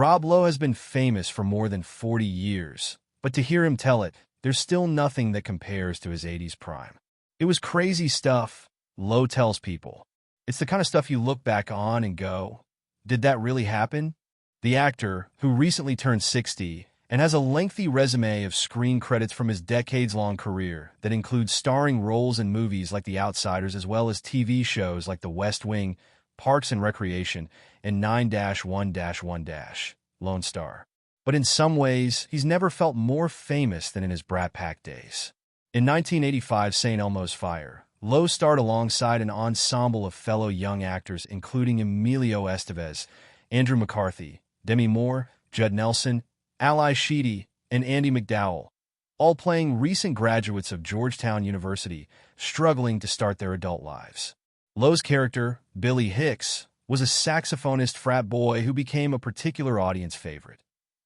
Rob Lowe has been famous for more than 40 years, but to hear him tell it, there's still nothing that compares to his 80s prime. It was crazy stuff, Lowe tells people. It's the kind of stuff you look back on and go, did that really happen? The actor, who recently turned 60 and has a lengthy resume of screen credits from his decades-long career that includes starring roles in movies like The Outsiders as well as TV shows like The West Wing, Parks and Recreation, and 9-1-1- Lone Star. But in some ways, he's never felt more famous than in his Brat Pack days. In 1985's St. Elmo's Fire, Lowe starred alongside an ensemble of fellow young actors including Emilio Estevez, Andrew McCarthy, Demi Moore, Judd Nelson, Ally Sheedy, and Andy McDowell, all playing recent graduates of Georgetown University struggling to start their adult lives. Lowe's character, Billy Hicks, was a saxophonist frat boy who became a particular audience favorite,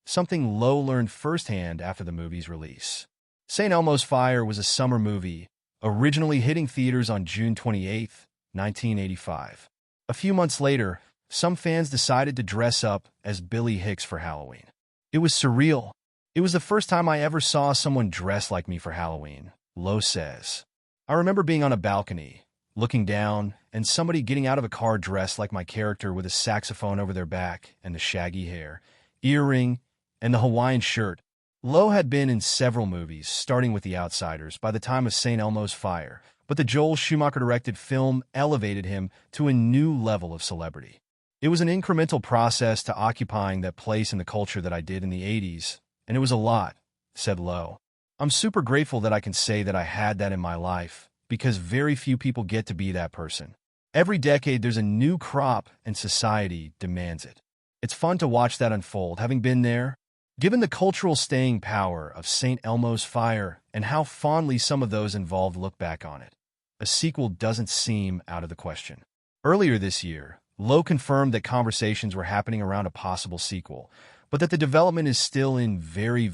something Lowe learned firsthand after the movie's release. St. Elmo's Fire was a summer movie, originally hitting theaters on June 28, 1985. A few months later, some fans decided to dress up as Billy Hicks for Halloween. It was surreal. It was the first time I ever saw someone dress like me for Halloween, Lowe says. I remember being on a balcony, looking down, and somebody getting out of a car dressed like my character with a saxophone over their back and the shaggy hair, earring, and the Hawaiian shirt. Lowe had been in several movies, starting with The Outsiders, by the time of St. Elmo's Fire, but the Joel Schumacher-directed film elevated him to a new level of celebrity. It was an incremental process to occupying that place in the culture that I did in the 80s, and it was a lot, said Lowe. I'm super grateful that I can say that I had that in my life, because very few people get to be that person. Every decade there's a new crop, and society demands it. It's fun to watch that unfold, having been there. Given the cultural staying power of St. Elmo's Fire and how fondly some of those involved look back on it, a sequel doesn't seem out of the question. Earlier this year, Lowe confirmed that conversations were happening around a possible sequel, but that the development is still in very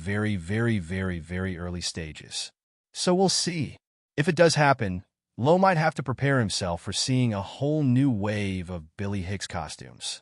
early stages. So we'll see. If it does happen, Lowe might have to prepare himself for seeing a whole new wave of Billy Hicks costumes.